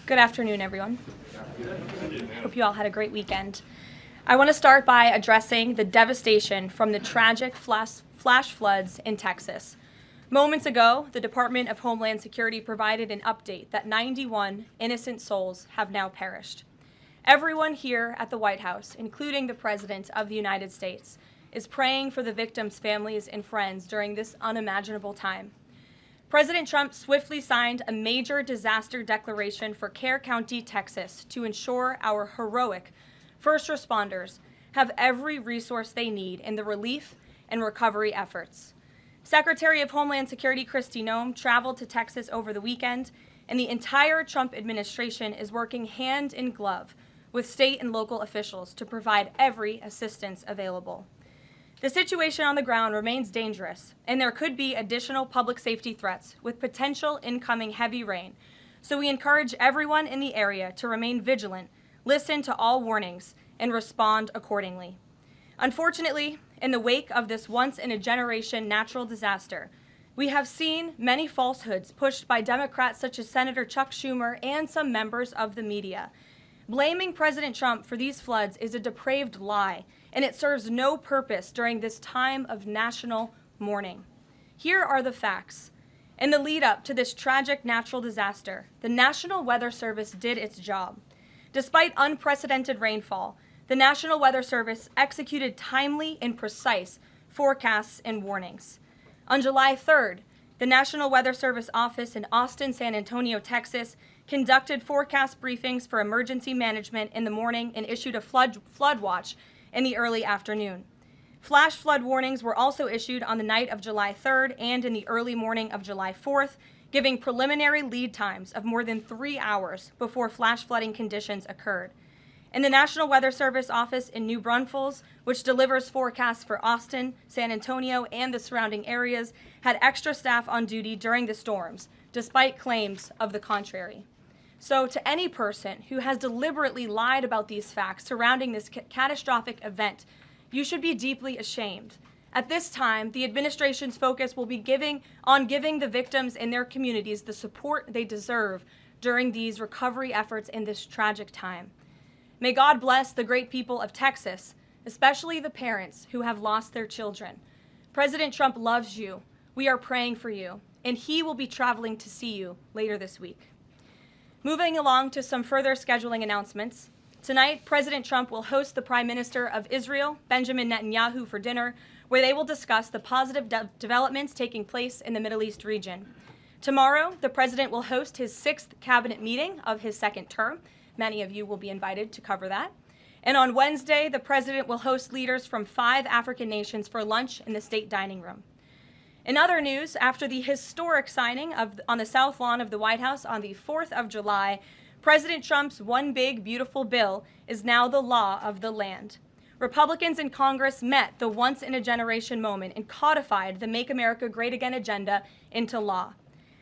Good afternoon, everyone. Hope you all had a great weekend. I want to start by addressing the devastation from the tragic flash floods in Texas. Moments ago, the Department of Homeland Security provided an update that 91 innocent souls have now perished. Everyone here at the White House, including the President of the United States, is praying for the victims' families and friends during this unimaginable time. President Trump swiftly signed a major disaster declaration for Kerr County, Texas, to ensure our heroic first responders have every resource they need in the relief and recovery efforts. Secretary of Homeland Security Kristi Noem traveled to Texas over the weekend, and the entire Trump administration is working hand in glove with state and local officials to provide every assistance available. The situation on the ground remains dangerous, and there could be additional public safety threats with potential incoming heavy rain. So we encourage everyone in the area to remain vigilant, listen to all warnings, and respond accordingly. Unfortunately, in the wake of this once-in-a-generation natural disaster, we have seen many falsehoods pushed by Democrats such as Senator Chuck Schumer and some members of the media. Blaming President Trump for these floods is a depraved lie, and it serves no purpose during this time of national mourning. Here are the facts. In the lead up to this tragic natural disaster, the National Weather Service did its job. Despite unprecedented rainfall, the National Weather Service executed timely and precise forecasts and warnings. On July 3rd, the National Weather Service office in Austin, San Antonio, Texas, conducted forecast briefings for emergency management in the morning and issued a flood watch in the early afternoon. Flash flood warnings were also issued on the night of July 3rd and in the early morning of July 4th, giving preliminary lead times of more than 3 hours before flash flooding conditions occurred. And the National Weather Service office in New Braunfels, which delivers forecasts for Austin, San Antonio, and the surrounding areas, had extra staff on duty during the storms, despite claims of the contrary. So to any person who has deliberately lied about these facts surrounding this catastrophic event, you should be deeply ashamed. At this time, the administration's focus will be on giving the victims and their communities the support they deserve during these recovery efforts in this tragic time. May God bless the great people of Texas, especially the parents who have lost their children. President Trump loves you. We are praying for you, and he will be traveling to see you later this week. Moving along to some further scheduling announcements. Tonight, President Trump will host the Prime Minister of Israel, Benjamin Netanyahu, for dinner, where they will discuss the positive developments taking place in the Middle East region. Tomorrow, the President will host his 6th cabinet meeting of his second term. Many of you will be invited to cover that. And on Wednesday, the President will host leaders from 5 African nations for lunch in the state dining room. In other news, after the historic signing on the South Lawn of the White House on the 4th of July, President Trump's One Big Beautiful Bill is now the law of the land. Republicans in Congress met the once-in-a-generation moment and codified the Make America Great Again agenda into law.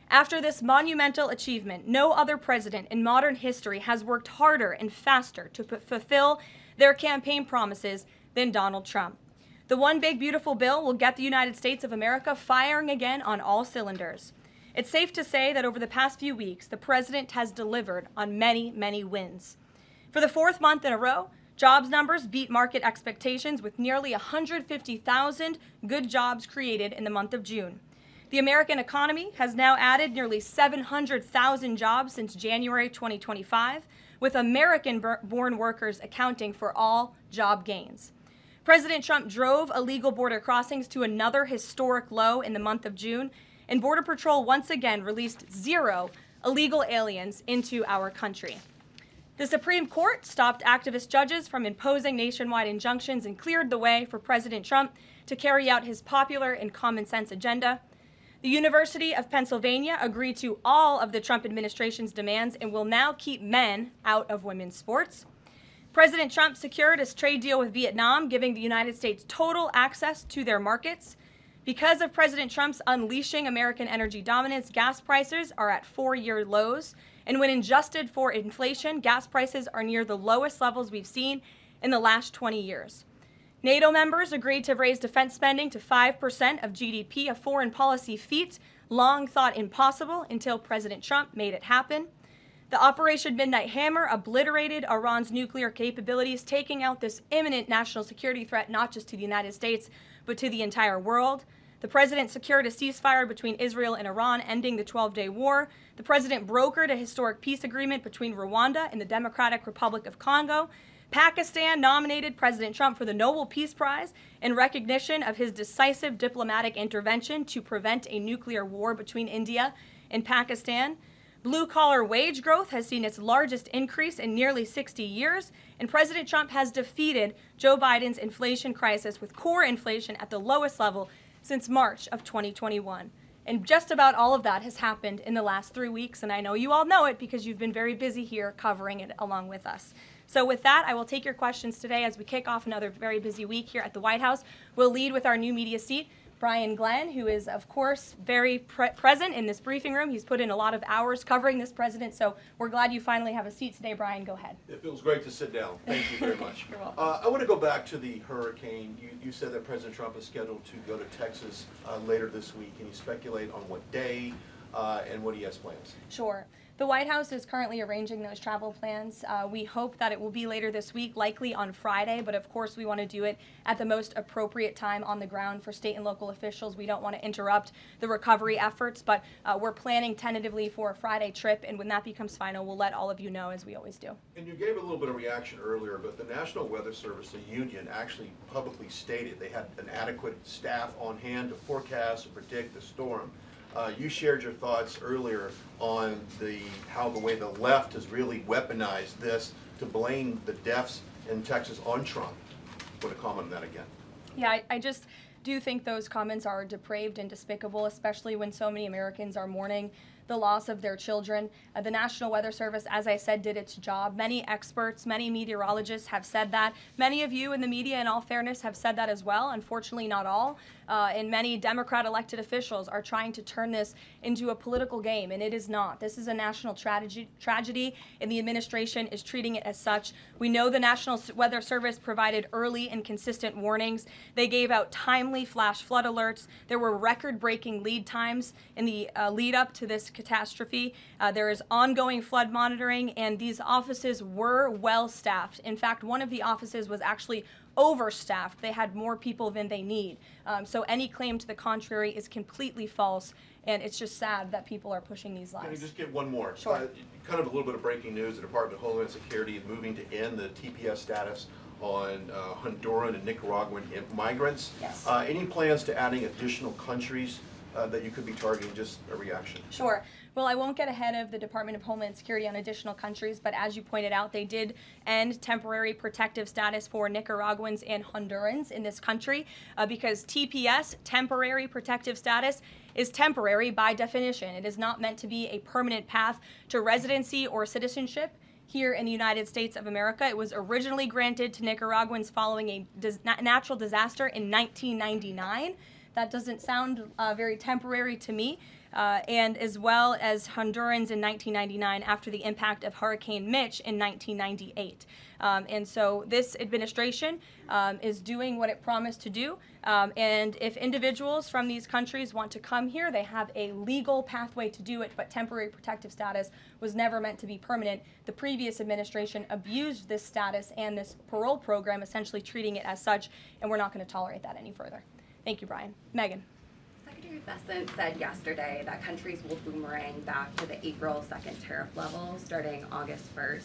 After this monumental achievement, no other president in modern history has worked harder and faster to fulfill their campaign promises than Donald Trump. The One Big Beautiful Bill will get the United States of America firing again on all cylinders. It's safe to say that over the past few weeks, the president has delivered on many, many wins. For the 4th month in a row, jobs numbers beat market expectations with nearly 150,000 good jobs created in the month of June. The American economy has now added nearly 700,000 jobs since January 2025, with American-born workers accounting for all job gains. President Trump drove illegal border crossings to another historic low in the month of June, and Border Patrol once again released 0 illegal aliens into our country. The Supreme Court stopped activist judges from imposing nationwide injunctions and cleared the way for President Trump to carry out his popular and common sense agenda. The University of Pennsylvania agreed to all of the Trump administration's demands and will now keep men out of women's sports. President Trump secured his trade deal with Vietnam, giving the United States total access to their markets. Because of President Trump's unleashing American energy dominance, gas prices are at 4-year lows. And when adjusted for inflation, gas prices are near the lowest levels we've seen in the last 20 years. NATO members agreed to raise defense spending to 5% of GDP, a foreign policy feat long thought impossible until President Trump made it happen. The Operation Midnight Hammer obliterated Iran's nuclear capabilities, taking out this imminent national security threat not just to the United States, but to the entire world. The president secured a ceasefire between Israel and Iran, ending the 12-day war. The president brokered a historic peace agreement between Rwanda and the Democratic Republic of Congo. Pakistan nominated President Trump for the Nobel Peace Prize in recognition of his decisive diplomatic intervention to prevent a nuclear war between India and Pakistan. Blue-collar wage growth has seen its largest increase in nearly 60 years, and President Trump has defeated Joe Biden's inflation crisis with core inflation at the lowest level since March of 2021. And just about all of that has happened in the last 3 weeks, and I know you all know it because you've been very busy here covering it along with us. So with that, I will take your questions today as we kick off another very busy week here at the White House. We'll lead with our new media seat, Brian Glenn, who is, of course, very present in this briefing room. He's put in a lot of hours covering this president, so we're glad you finally have a seat today. Brian, go ahead. It feels great to sit down. Thank you very much. You're welcome. I want to go back to the hurricane. You said that President Trump is scheduled to go to Texas later this week. Can you speculate on what day and what he has plans? Sure. The White House is currently arranging those travel plans. We hope that it will be later this week, likely on Friday, but of course we want to do it at the most appropriate time on the ground for state and local officials. We don't want to interrupt the recovery efforts, but we're planning tentatively for a Friday trip, and when that becomes final, we'll let all of you know, as we always do. And you gave a little bit of reaction earlier, but the National Weather Service, the union, actually publicly stated they had an adequate staff on hand to forecast and predict the storm. You shared your thoughts earlier on how the way the left has really weaponized this to blame the deaths in Texas on Trump. Want to comment on that again? Yeah, I just do think those comments are depraved and despicable, especially when so many Americans are mourning the loss of their children. The National Weather Service, as I said, did its job. Many experts, many meteorologists have said that. Many of you in the media, in all fairness, have said that as well. Unfortunately, not all. And many Democrat elected officials are trying to turn this into a political game, and it is not. This is a national tragedy, and the administration is treating it as such. We know the National Weather Service provided early and consistent warnings. They gave out timely flash flood alerts. There were record-breaking lead times in the lead up to this catastrophe. There is ongoing flood monitoring, and these offices were well staffed. In fact, one of the offices was actually overstaffed. They had more people than they need. So any claim to the contrary is completely false, and it's just sad that people are pushing these lies. Can I just get one more? Sure. Kind of a little bit of breaking news. The Department of Homeland Security is moving to end the TPS status on Honduran and Nicaraguan migrants. Yes. Any plans to adding additional countries that you could be targeting? Just a reaction. Sure. Well, I won't get ahead of the Department of Homeland Security on additional countries, but as you pointed out, they did end temporary protective status for Nicaraguans and Hondurans in this country because TPS, temporary protective status, is temporary by definition. It is not meant to be a permanent path to residency or citizenship here in the United States of America. It was originally granted to Nicaraguans following a natural disaster in 1999. That doesn't sound very temporary to me. And as well as Hondurans in 1999 after the impact of Hurricane Mitch in 1998. And so this administration is doing what it promised to do. And if individuals from these countries want to come here, they have a legal pathway to do it, but temporary protective status was never meant to be permanent. The previous administration abused this status and this parole program, essentially treating it as such, and we're not going to tolerate that any further. Thank you, Brian. Megan. Secretary Bessent said yesterday that countries will boomerang back to the April 2nd tariff level starting August 1st.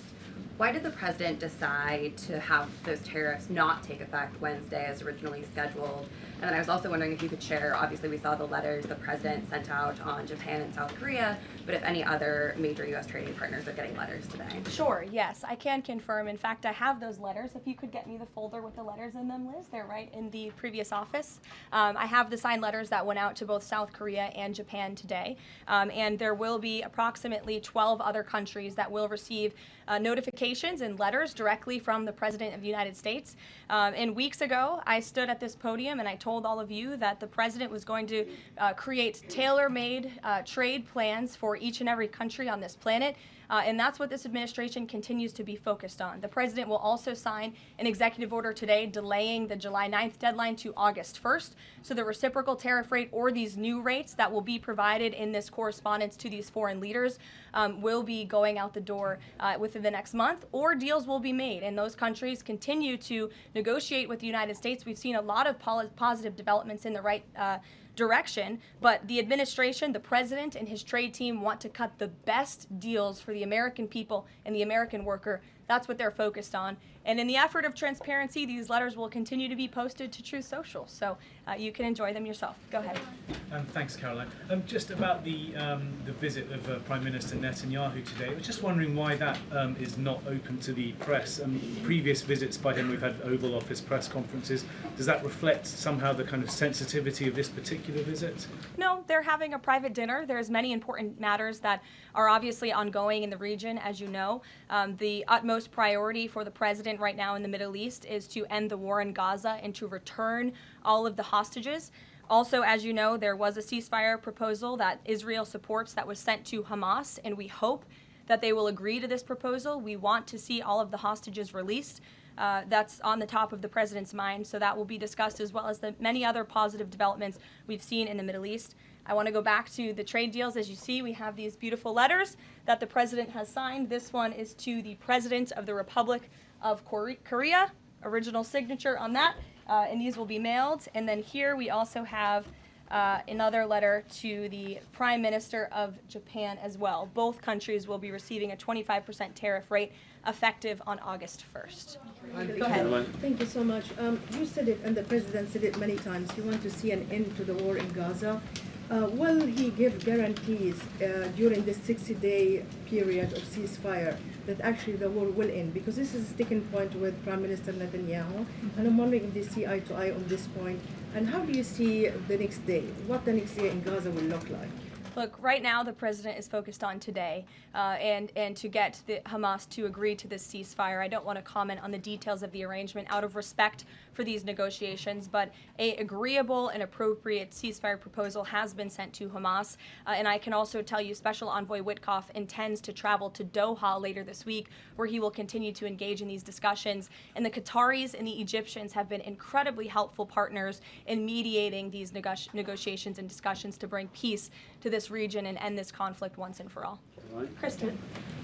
Why did the president decide to have those tariffs not take effect Wednesday as originally scheduled? And then I was also wondering if you could share, obviously we saw the letters the president sent out on Japan and South Korea, but if any other major U.S. trading partners are getting letters today. Sure, yes, I can confirm. In fact, I have those letters. If you could get me the folder with the letters in them, Liz, they're right in the previous office. I have the signed letters that went out to both South Korea and Japan today. And there will be approximately 12 other countries that will receive notifications and letters directly from the President of the United States. And weeks ago, I stood at this podium and I told all of you that the President was going to create tailor-made trade plans for each and every country on this planet. And that's what this administration continues to be focused on. The President will also sign an executive order today delaying the July 9th deadline to August 1st, so the reciprocal tariff rate or the these new rates that will be provided in this correspondence to these foreign leaders will be going out the door within the next month, or deals will be made. And those countries continue to negotiate with the United States. We've seen a lot of positive developments in the right direction, but the administration, the president, and his trade team want to cut the best deals for the American people and the American worker. That's what they're focused on. And in the effort of transparency, these letters will continue to be posted to Truth Social, so you can enjoy them yourself. Go ahead. Thanks, Caroline. Just about the visit of Prime Minister Netanyahu today, I was just wondering why that is not open to the press. Previous visits by him, we've had Oval Office press conferences. Does that reflect somehow the kind of sensitivity of this particular visit? No, they're having a private dinner. There's many important matters that are obviously ongoing in the region, as you know. The utmost priority for the president right now in the Middle East is to end the war in Gaza and to return all of the hostages. Also, as you know, there was a ceasefire proposal that Israel supports that was sent to Hamas, and we hope that they will agree to this proposal. We want to see all of the hostages released. That's on the top of the president's mind, so that will be discussed, as well as the many other positive developments we've seen in the Middle East. I want to go back to the trade deals. As you see, we have these beautiful letters that the president has signed. This one is to the President of the Republic of Korea, original signature on that, and these will be mailed. And then here we also have another letter to the Prime Minister of Japan as well. Both countries will be receiving a 25% tariff rate effective on August 1st. Go ahead. Thank you so much. You said it, and the president said it many times, you want to see an end to the war in Gaza. Will he give guarantees during this 60-day period of ceasefire that actually the war will end? Because this is a sticking point with Prime Minister Netanyahu, and I'm wondering if they see eye to eye on this point. And how do you see the next day? What the next day in Gaza will look like? Look, right now the president is focused on today and to get the Hamas to agree to this ceasefire. I don't want to comment on the details of the arrangement out of respect for these negotiations, but a agreeable and appropriate ceasefire proposal has been sent to Hamas. And I can also tell you Special Envoy Witkoff intends to travel to Doha later this week, where he will continue to engage in these discussions. And the Qataris and the Egyptians have been incredibly helpful partners in mediating these negotiations and discussions to bring peace to this region and end this conflict once and for all. Kristen.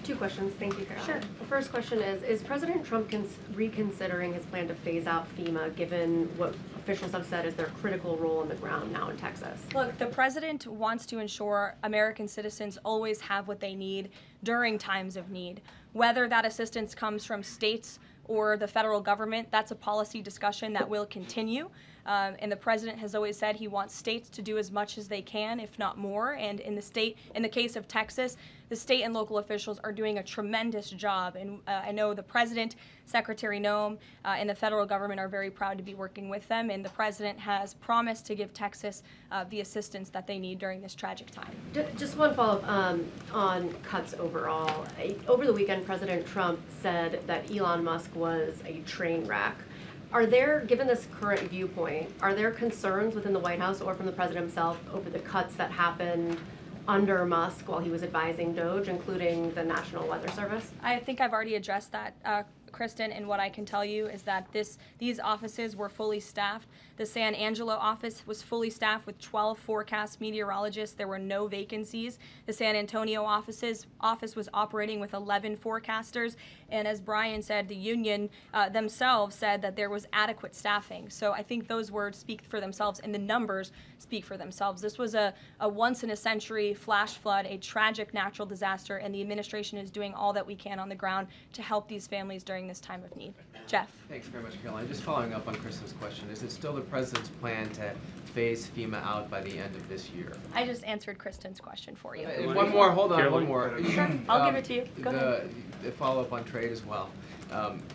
Two questions. Thank you, Caroline. Sure. The first question is President Trump reconsidering his plan to phase out FEMA, given what officials have said is their critical role on the ground now in Texas? Look, the president wants to ensure American citizens always have what they need during times of need. Whether that assistance comes from states or the federal government, that's a policy discussion that will continue. And the president has always said he wants states to do as much as they can, if not more. And in the case of Texas, the state and local officials are doing a tremendous job. And I know the president, Secretary Noem, and the federal government are very proud to be working with them. And the president has promised to give Texas the assistance that they need during this tragic time. Just one follow-up on cuts overall. Over the weekend, President Trump said that Elon Musk was a train wreck. Are there, given this current viewpoint, are there concerns within the White House or from the president himself over the cuts that happened under Musk while he was advising DOGE, including the National Weather Service? I think I've already addressed that, Kristen, and what I can tell you is that these offices were fully staffed. The San Angelo office was fully staffed with 12 forecast meteorologists. There were no vacancies. The San Antonio office was operating with 11 forecasters, and as Brian said, the union themselves said that there was adequate staffing. So I think those words speak for themselves, and the numbers speak for themselves. This was a once-in-a-century flash flood, a tragic natural disaster, and the administration is doing all that we can on the ground to help these families during this time of need. Jeff. Thanks very much, Caroline. Just following up on Kristen's question, is it still the president's plan to phase FEMA out by the end of this year? I just answered Kristen's question for you. One more, hold on, one more. Sure, I'll give it to you. Go ahead. The follow-up on trade as well.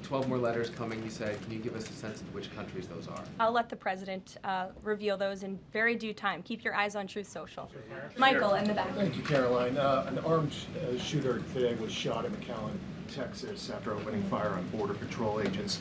12 more letters coming, you said. Can you give us a sense of which countries those are? I'll let the president reveal those in very due time. Keep your eyes on Truth Social. Michael, in the back. Thank you, Caroline. An armed shooter today was shot in McAllen, Texas, after opening fire on Border Patrol agents.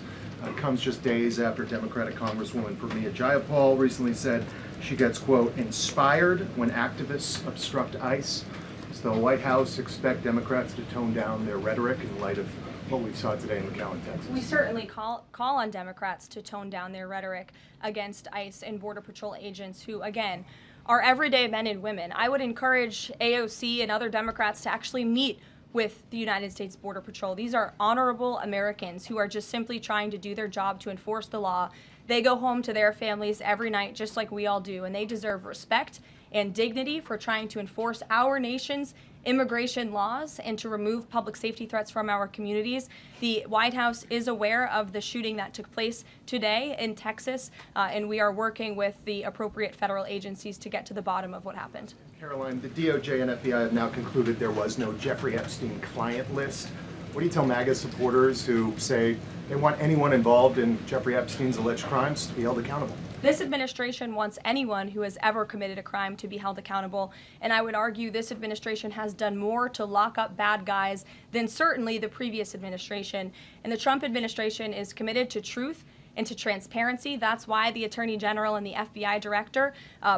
Comes just days after Democratic Congresswoman Pramila Jayapal recently said she gets, quote, inspired when activists obstruct ICE. Does the White House expect Democrats to tone down their rhetoric in light of what we saw today in McAllen, Texas? We certainly call on Democrats to tone down their rhetoric against ICE and Border Patrol agents who, again, are everyday men and women. I would encourage AOC and other Democrats to actually meet with the United States Border Patrol. These are honorable Americans who are just simply trying to do their job to enforce the law. They go home to their families every night just like we all do, and they deserve respect and dignity for trying to enforce our nation's immigration laws and to remove public safety threats from our communities. The White House is aware of the shooting that took place today in Texas, and we are working with the appropriate federal agencies to get to the bottom of what happened. Caroline, the DOJ and FBI have now concluded there was no Jeffrey Epstein client list. What do you tell MAGA supporters who say they want anyone involved in Jeffrey Epstein's alleged crimes to be held accountable? This administration wants anyone who has ever committed a crime to be held accountable, and I would argue this administration has done more to lock up bad guys than certainly the previous administration. And the Trump administration is committed to truth and to transparency. That's why the Attorney General and the FBI Director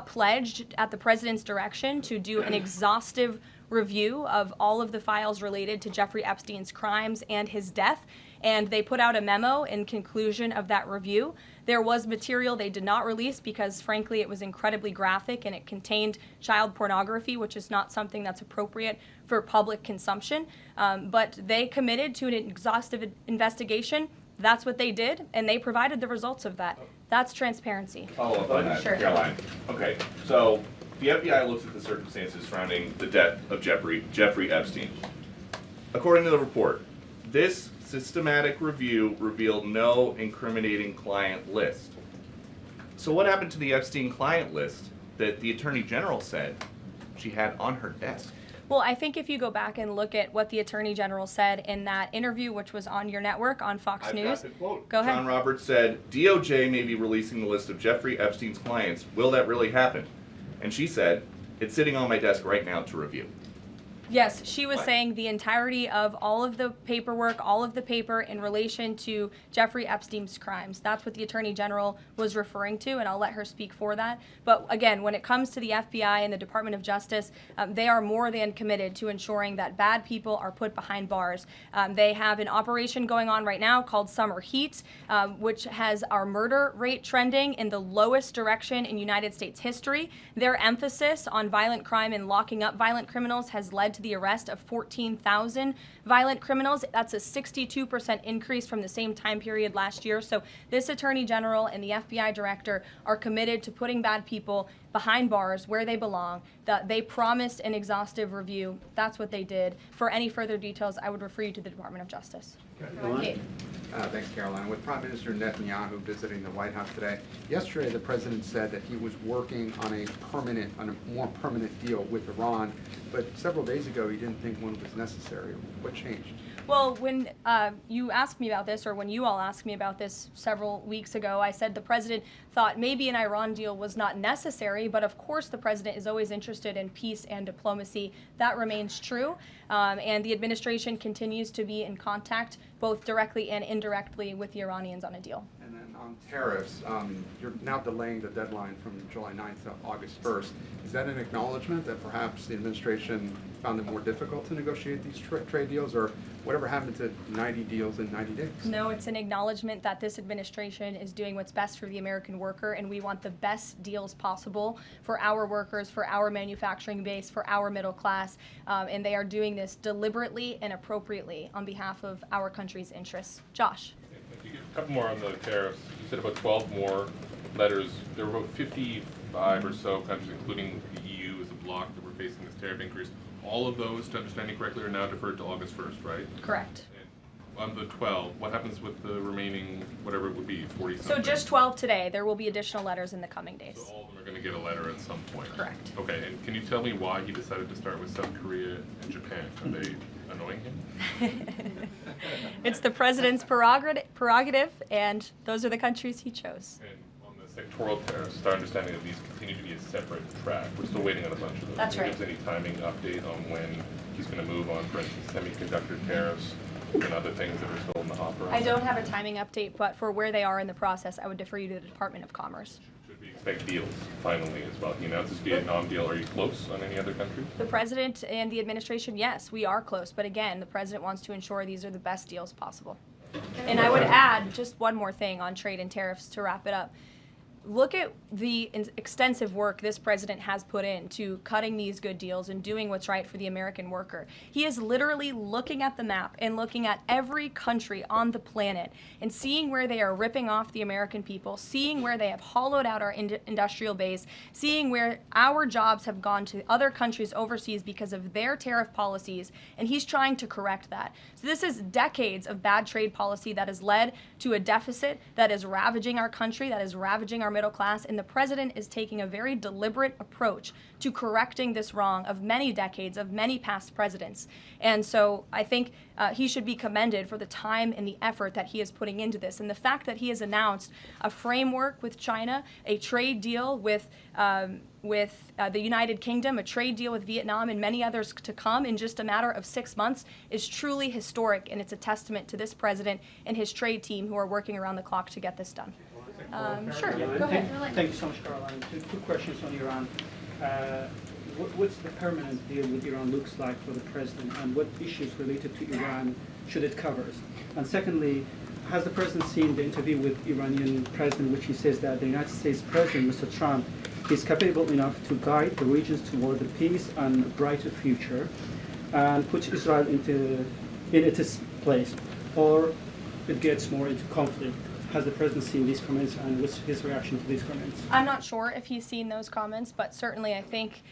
pledged at the President's direction to do an exhaustive review of all of the files related to Jeffrey Epstein's crimes and his death. And they put out a memo in conclusion of that review. There was material they did not release because, frankly, it was incredibly graphic and it contained child pornography, which is not something that's appropriate for public consumption. But they committed to an exhaustive investigation. That's what they did, and they provided the results of that. That's transparency. Follow up on that, Sure. Caroline. Okay, so the FBI looks at the circumstances surrounding the death of Jeffrey Epstein. According to the report, this systematic review revealed no incriminating client list. So what happened to the Epstein client list that the Attorney General said she had on her desk? Well, I think if you go back and look at what the Attorney General said in that interview, which was on your network on Fox News. I've got the quote. Go ahead. John Roberts said, DOJ may be releasing the list of Jeffrey Epstein's clients. Will that really happen? And she said, it's sitting on my desk right now to review. Yes, she was What? saying the entirety of all of the paperwork, all of the paper in relation to Jeffrey Epstein's crimes. That's what the Attorney General was referring to, and I'll let her speak for that. But again, when it comes to the FBI and the Department of Justice, they are more than committed to ensuring that bad people are put behind bars. They have an operation going on right now called Summer Heat, which has our murder rate trending in the lowest direction in United States history. Their emphasis on violent crime and locking up violent criminals has led to the arrest of 14,000 violent criminals. That's a 62% increase from the same time period last year. So this Attorney General and the FBI Director are committed to putting bad people behind bars where they belong. They promised an exhaustive review. That's what they did. For any further details, I would refer you to the Department of Justice. Thanks, Caroline. With Prime Minister Netanyahu visiting the White House today, yesterday the president said that he was working on a more permanent deal with Iran, but several days ago he didn't think one was necessary. What changed? Well, when you asked me about this, or when you all asked me about this several weeks ago, I said the president thought maybe an Iran deal was not necessary, but of course the president is always interested in peace and diplomacy. That remains true, and the administration continues to be in contact, both directly and indirectly, with the Iranians on a deal. And then on tariffs, you're now delaying the deadline from July 9th to August 1st. Is that an acknowledgement that perhaps the administration found it more difficult to negotiate these trade deals, or whatever happened to 90 deals in 90 days? No, it's an acknowledgement that this administration is doing what's best for the American worker, and we want the best deals possible for our workers, for our manufacturing base, for our middle class, and they are doing this deliberately and appropriately on behalf of our country's interests. Josh. A couple more on the tariffs. You said about 12 more letters. There were about 55 or so countries, including the EU as a bloc, that were facing this tariff increase. All of those, to understand you correctly, are now deferred to August 1st, right? Correct. And on the 12, what happens with the remaining, whatever it would be, 40-something? So just 12 today. There will be additional letters in the coming days. So all of them are going to get a letter at some point? Correct. Okay, and can you tell me why he decided to start with South Korea and Japan? Are they annoying him? It's the president's prerogative, and those are the countries he chose. And on the sectoral tariffs, it's our understanding that these continue to be a separate track. We're still waiting on a bunch of those. That's right. Can you give us any timing update on when he's going to move on, for instance, semiconductor tariffs and other things that are still in the hopper? I don't have a timing update, but for where they are in the process, I would defer you to the Department of Commerce. Should we expect deals finally as well? He announced his Vietnam deal. Are you close on any other countries? The president and the administration, yes, we are close. But again, the president wants to ensure these are the best deals possible. And I would add just one more thing on trade and tariffs to wrap it up. look at the extensive work this president has put into cutting these good deals and doing what's right for the American worker. He is literally looking at the map and looking at every country on the planet and seeing where they are ripping off the American people, seeing where they have hollowed out our industrial base, seeing where our jobs have gone to other countries overseas because of their tariff policies, and he's trying to correct that. So this is decades of bad trade policy that has led to a deficit that is ravaging our country, that is ravaging our middle class, and the president is taking a very deliberate approach to correcting this wrong of many decades, of many past presidents. And so I think he should be commended for the time and the effort that he is putting into this. And the fact that he has announced a framework with China, a trade deal with the United Kingdom, a trade deal with Vietnam, and many others to come in just a matter of 6 months is truly historic, and it's a testament to this president and his trade team who are working around the clock to get this done. Sure, go ahead. Thank you so much, Caroline. Two questions on Iran. What's the permanent deal with Iran looks like for the president, and what issues related to Iran should it cover? And secondly, has the president seen the interview with Iranian president, which he says that the United States president, Mr. Trump, is capable enough to guide the regions toward the peace and a brighter future, and put Israel in its place, or it gets more into conflict? Has the president seen these comments, and what's his reaction to these comments? I'm not sure if he's seen those comments, but certainly I think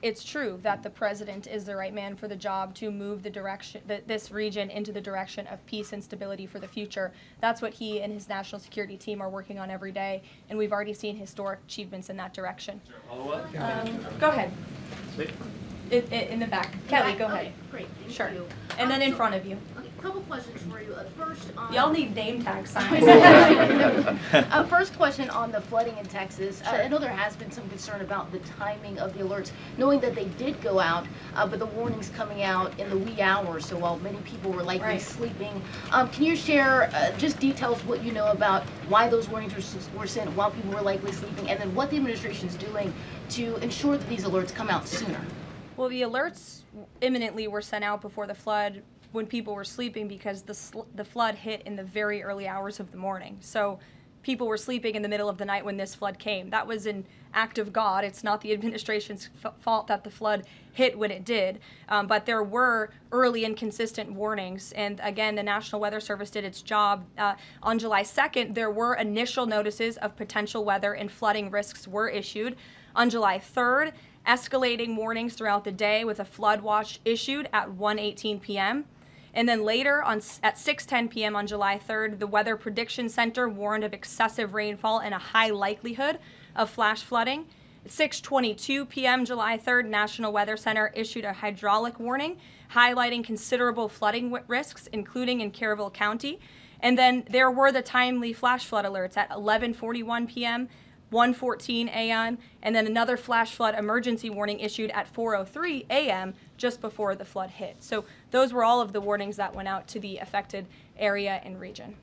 it's true that the president is the right man for the job to move the direction, this region into the direction of peace and stability for the future. That's what he and his national security team are working on every day, and we've already seen historic achievements in that direction. Go ahead. In the back. Kelly, go ahead. Okay, great, thank Sure. you. And then in front of you. Okay, a couple questions for you. First, Y'all need name tag signs. First question on the flooding in Texas. I know there has been some concern about the timing of the alerts, knowing that they did go out, but the warnings coming out in the wee hours, so while many people were likely sleeping. Can you share just details what you know about why those warnings were sent while people were likely sleeping, and then what the administration is doing to ensure that these alerts come out sooner? Well, the alerts imminently were sent out before the flood when people were sleeping, because the flood hit in the very early hours of the morning. So people were sleeping in the middle of the night when this flood came. That was an act of God. It's not the administration's fault that the flood hit when it did. But there were early and consistent warnings. And again, the National Weather Service did its job. On July 2nd, there were initial notices of potential weather and flooding risks were issued. On July 3rd, escalating warnings throughout the day with a flood watch issued at 1:18 p.m. And then later at 6:10 p.m. on July 3rd, the Weather Prediction Center warned of excessive rainfall and a high likelihood of flash flooding. At 6:22 p.m. July 3rd, National Weather Center issued a hydraulic warning highlighting considerable flooding risks, including in Caryville County. And then there were the timely flash flood alerts at 11:41 p.m., 1:14 a.m., and then another flash flood emergency warning issued at 4:03 a.m. just before the flood hit. So those were all of the warnings that went out to the affected area and region.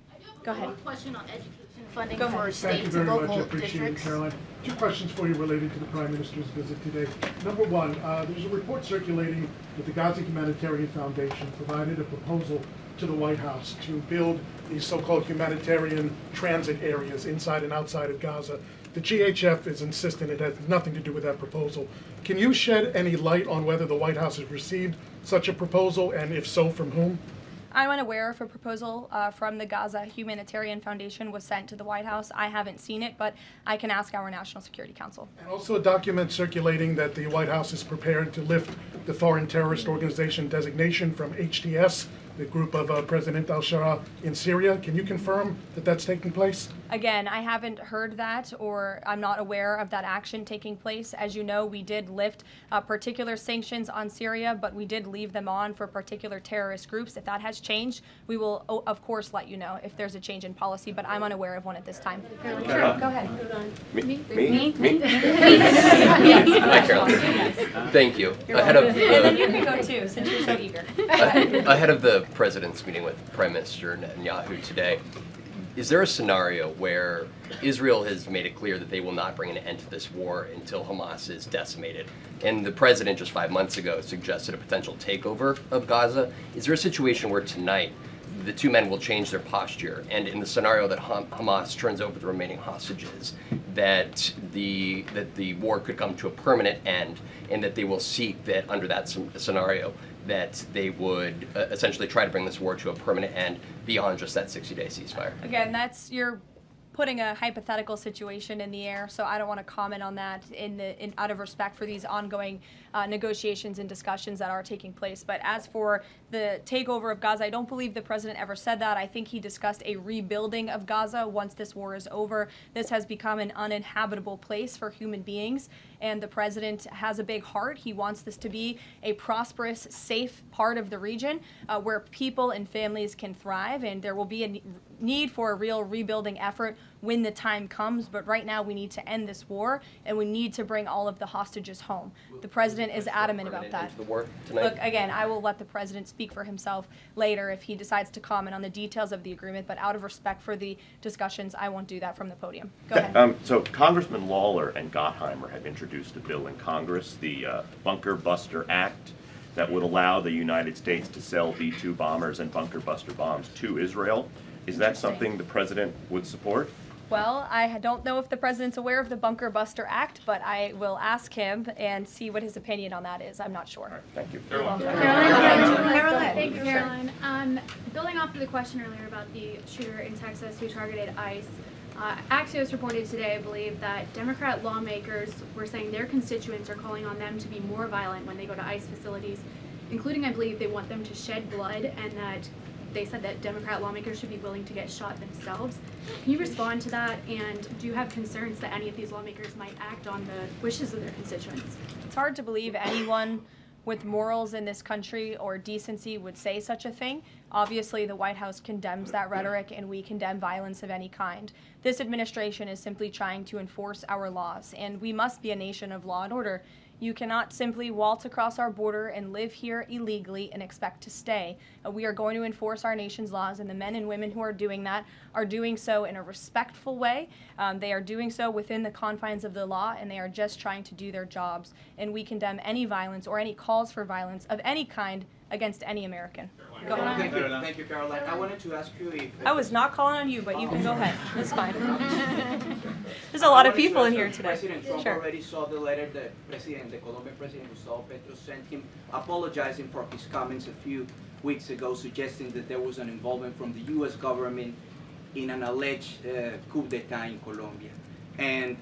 Go ahead. One question on education funding Go for ahead. states and local Appreciate it, districts. Caroline. Two questions for you related to the Prime Minister's visit today. Number one, there's a report circulating that the Gaza Humanitarian Foundation provided a proposal to the White House to build these so-called humanitarian transit areas inside and outside of Gaza. The GHF is insistent it has nothing to do with that proposal. Can you shed any light on whether the White House has received such a proposal, and if so, from whom? I'm unaware if a proposal from the Gaza Humanitarian Foundation was sent to the White House. I haven't seen it, but I can ask our National Security Council. And also a document circulating that the White House is prepared to lift the Foreign Terrorist Organization designation from HTS, the group of President al-Shara in Syria. Can you confirm that that's taking place? Again, I haven't heard that, or I'm not aware of that action taking place. As you know, we did lift particular sanctions on Syria, but we did leave them on for particular terrorist groups. If that has changed, we will, of course, let you know if there's a change in policy, but I'm unaware of one at this time. Sure, go ahead. Me? Hi, Caroline. Thank you. Ahead of and then you can go too, since you're so eager. Ahead of the president's meeting with Prime Minister Netanyahu today, is there a scenario where Israel has made it clear that they will not bring an end to this war until Hamas is decimated? And the president just 5 months ago suggested a potential takeover of Gaza. Is there a situation where tonight the two men will change their posture, and in the scenario that Hamas turns over the remaining hostages, that the war could come to a permanent end, and that they will seek that under that scenario that they would essentially try to bring this war to a permanent end beyond just that 60-day ceasefire. Again, you're putting a hypothetical situation in the air, so I don't want to comment on that out of respect for these ongoing negotiations and discussions that are taking place. But as for the takeover of Gaza, I don't believe the president ever said that. I think he discussed a rebuilding of Gaza once this war is over. This has become an uninhabitable place for human beings, and the president has a big heart. He wants this to be a prosperous, safe part of the region where people and families can thrive, and there will be a need for a real rebuilding effort when the time comes. But right now we need to end this war, and we need to bring all of the hostages home. The president is adamant about that. The war tonight? Look, again, I will let the president speak for himself later if he decides to comment on the details of the agreement, but out of respect for the discussions, I won't do that from the podium. Go ahead. So Congressman Lawler and Gottheimer have introduced a bill in Congress, the Bunker Buster Act, that would allow the United States to sell B-2 bombers and bunker buster bombs to Israel. Is that something the president would support? Well, I don't know if the president's aware of the Bunker Buster Act, but I will ask him and see what his opinion on that is. I'm not sure. All right, thank you. Caroline. Thank you, Caroline. Building off of the question earlier about the shooter in Texas who targeted ICE, Axios reported today, I believe, that Democrat lawmakers were saying their constituents are calling on them to be more violent when they go to ICE facilities, including, I believe, they want them to shed blood, and that they said that Democrat lawmakers should be willing to get shot themselves. Can you respond to that, and do you have concerns that any of these lawmakers might act on the wishes of their constituents? It's hard to believe anyone with morals in this country or decency would say such a thing. Obviously, the White House condemns that rhetoric, and we condemn violence of any kind. This administration is simply trying to enforce our laws, and we must be a nation of law and order. You cannot simply waltz across our border and live here illegally and expect to stay. We are going to enforce our nation's laws, and the men and women who are doing that are doing so in a respectful way. They are doing so within the confines of the law, and they are just trying to do their jobs. And we condemn any violence or any calls for violence of any kind against any American. Go ahead. Thank you, Caroline. I wanted to ask you if... I was not calling on you, but you can go ahead. It's fine. There's a lot of people in here today. President Trump already saw the letter that the Colombian president, Gustavo Petro, sent him apologizing for his comments a few weeks ago, suggesting that there was an involvement from the U.S. government in an alleged coup d'etat in Colombia. And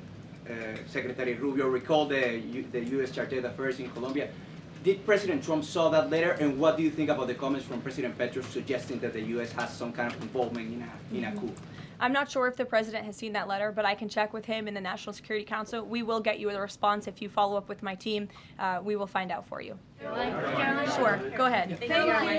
Secretary Rubio recalled the U.S. Chargé d'Affaires in Colombia. Did President Trump saw that letter, and what do you think about the comments from President Petro suggesting that the U.S. has some kind of involvement in a coup? I'm not sure if the president has seen that letter, but I can check with him in the National Security Council. We will get you a response if you follow up with my team. We will find out for you. Caroline? Sure, go ahead.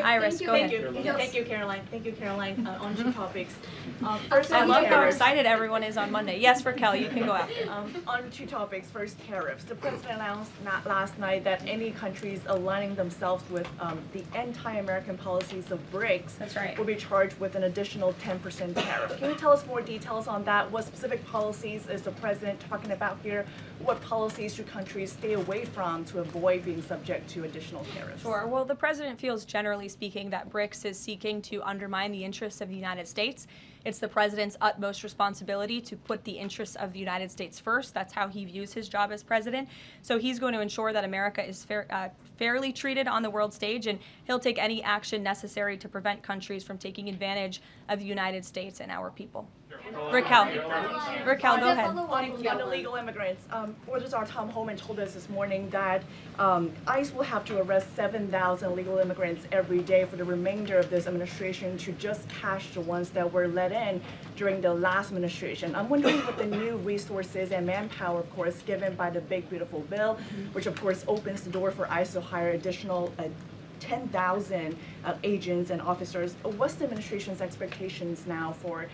Iris, go ahead. Thank you, Caroline. Thank you, Caroline. On two topics. I love how excited everyone is on Monday. Yes, Raquel, you can go after. On two topics. First, tariffs. The president announced last night that any countries aligning themselves with the anti-American policies of BRICS That's right. will be charged with an additional 10% tariff. Can you tell us more details on that? What specific policies is the president talking about here? What policies should countries stay away from to avoid being subject to additional tariffs? Sure. Well, the president feels, generally speaking, that BRICS is seeking to undermine the interests of the United States. It's the president's utmost responsibility to put the interests of the United States first. That's how he views his job as president. So he's going to ensure that America is fairly treated on the world stage, and he'll take any action necessary to prevent countries from taking advantage of the United States and our people. Raquel, go ahead. On illegal immigrants, Orders Tom Homan told us this morning that ICE will have to arrest 7,000 illegal immigrants every day for the remainder of this administration to just catch the ones that were let in during the last administration. I'm wondering what the new resources and manpower, of course, given by the Big Beautiful Bill, which of course opens the door for ICE to hire additional 10,000 agents and officers. What's the administration's expectations now for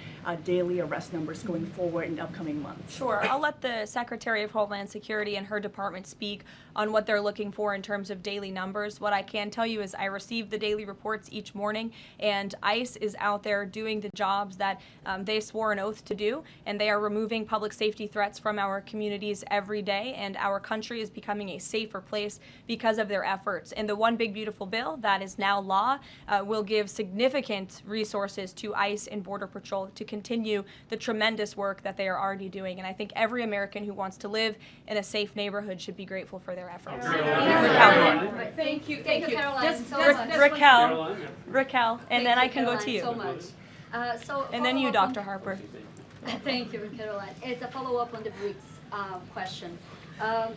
daily arrest numbers going forward in the upcoming months? Sure. I'll let the Secretary of Homeland Security and her department speak on what they're looking for in terms of daily numbers. What I can tell you is I receive the daily reports each morning, and ICE is out there doing the jobs that they swore an oath to do, and they are removing public safety threats from our communities every day, and our country is becoming a safer place because of their efforts. And the One Big Beautiful Bill bill that is now law will give significant resources to ICE and Border Patrol to continue the tremendous work that they are already doing. And I think every American who wants to live in a safe neighborhood should be grateful for their efforts. Raquel. Thank you, Caroline, so much. Raquel, and then I can go to Caroline, you. so much. And then you, Dr. Harper. Thank you, Caroline. It's a follow-up on the BRICS question.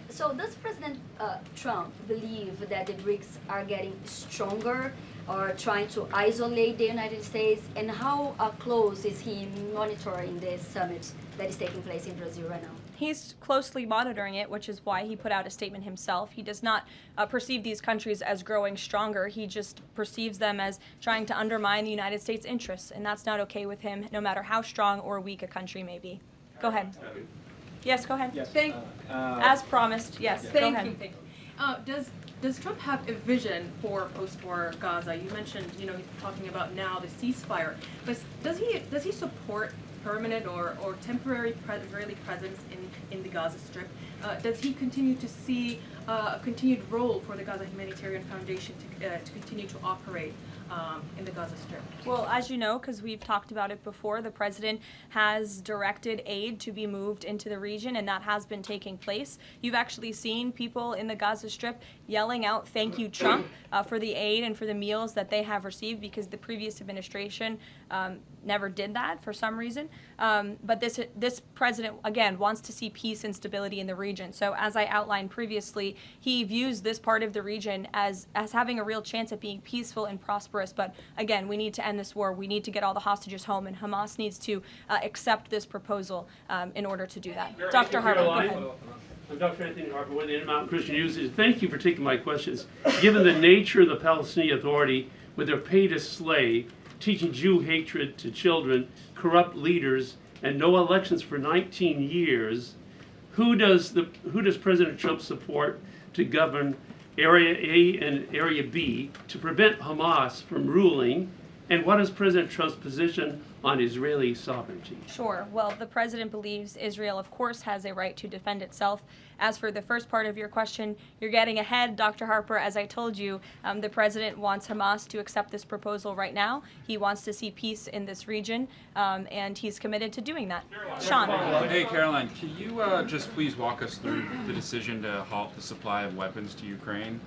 So does President Trump believe that the BRICS are getting stronger or trying to isolate the United States? And how close is he monitoring this summit that is taking place in Brazil right now? He's closely monitoring it, which is why he put out a statement himself. He does not perceive these countries as growing stronger. He just perceives them as trying to undermine the United States' interests, and that's not okay with him, no matter how strong or weak a country may be. Go ahead. Yes, go ahead. Yes. As promised, yes, go ahead. Thank you. Does Trump have a vision for post-war Gaza? You mentioned, he's talking about now the ceasefire, but does he support permanent or temporary Israeli presence in the Gaza Strip? Does he continue to see a continued role for the Gaza Humanitarian Foundation to continue to operate in the Gaza Strip? Well, as you know, because we've talked about it before, the president has directed aid to be moved into the region, and that has been taking place. You've actually seen people in the Gaza Strip yelling out, "Thank you, Trump," for the aid and for the meals that they have received, because the previous administration never did that for some reason. But this president, again, wants to see peace and stability in the region. So as I outlined previously, he views this part of the region as having a real chance at being peaceful and prosperous. But again, we need to end this war. We need to get all the hostages home, and Hamas needs to accept this proposal in order to do that. Dr. Harper, go ahead. I'm Dr. Anthony Harper with the Intermountain Christian News. Thank you for taking my questions. Given the nature of the Palestinian Authority, with their pay to slay, teaching Jew hatred to children, corrupt leaders, and no elections for 19 years, who does President Trump support to govern Area A and Area B to prevent Hamas from ruling? And what is President Trump's position on Israeli sovereignty? Sure. Well, the president believes Israel, of course, has a right to defend itself. As for the first part of your question, you're getting ahead, Dr. Harper. As I told you, the president wants Hamas to accept this proposal right now. He wants to see peace in this region, and he's committed to doing that. Sean. Hey, Caroline, can you just please walk us through the decision to halt the supply of weapons to Ukraine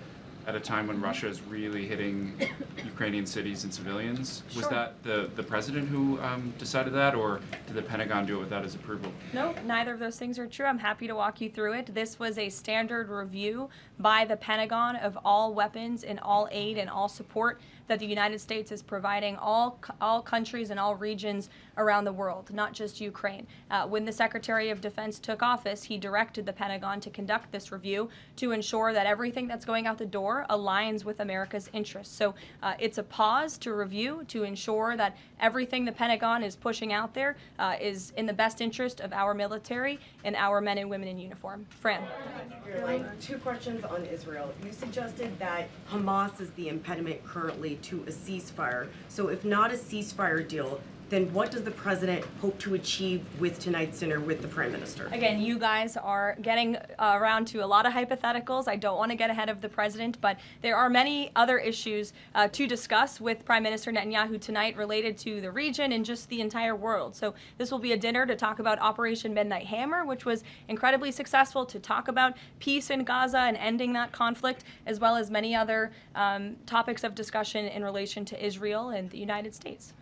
at a time when Russia is really hitting Ukrainian cities and civilians? Sure. Was that the president who decided that, or did the Pentagon do it without his approval? No, neither of those things are true. I'm happy to walk you through it. This was a standard review by the Pentagon of all weapons and all aid and all support that the United States is providing all countries and all regions around the world, not just Ukraine. When the Secretary of Defense took office, he directed the Pentagon to conduct this review to ensure that everything that's going out the door aligns with America's interests. So it's a pause to review to ensure that everything the Pentagon is pushing out there is in the best interest of our military and our men and women in uniform. Fran. Two questions on Israel. You suggested that Hamas is the impediment currently to a ceasefire. So if not a ceasefire deal, then what does the president hope to achieve with tonight's dinner with the prime minister? Again, you guys are getting around to a lot of hypotheticals. I don't want to get ahead of the president, but there are many other issues to discuss with Prime Minister Netanyahu tonight related to the region and just the entire world. So this will be a dinner to talk about Operation Midnight Hammer, which was incredibly successful, to talk about peace in Gaza and ending that conflict, as well as many other topics of discussion in relation to Israel and the United States.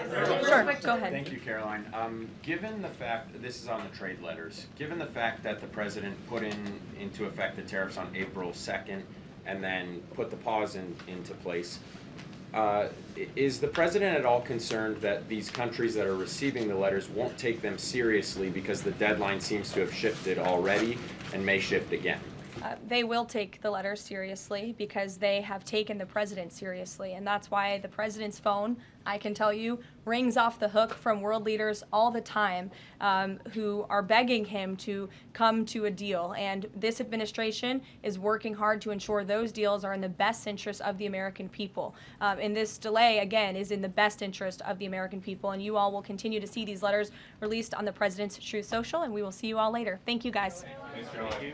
Sure, go ahead. Thank you, Caroline. Given the fact, this is on the trade letters, given the fact that the president put into effect the tariffs on April 2nd and then put the pause into place, is the president at all concerned that these countries that are receiving the letters won't take them seriously because the deadline seems to have shifted already and may shift again? They will take the letters seriously because they have taken the president seriously, and that's why the president's phone, I can tell you, rings off the hook from world leaders all the time who are begging him to come to a deal. And this administration is working hard to ensure those deals are in the best interest of the American people. And this delay, again, is in the best interest of the American people. And you all will continue to see these letters released on the president's Truth Social, and we will see you all later. Thank you, guys. Thank you.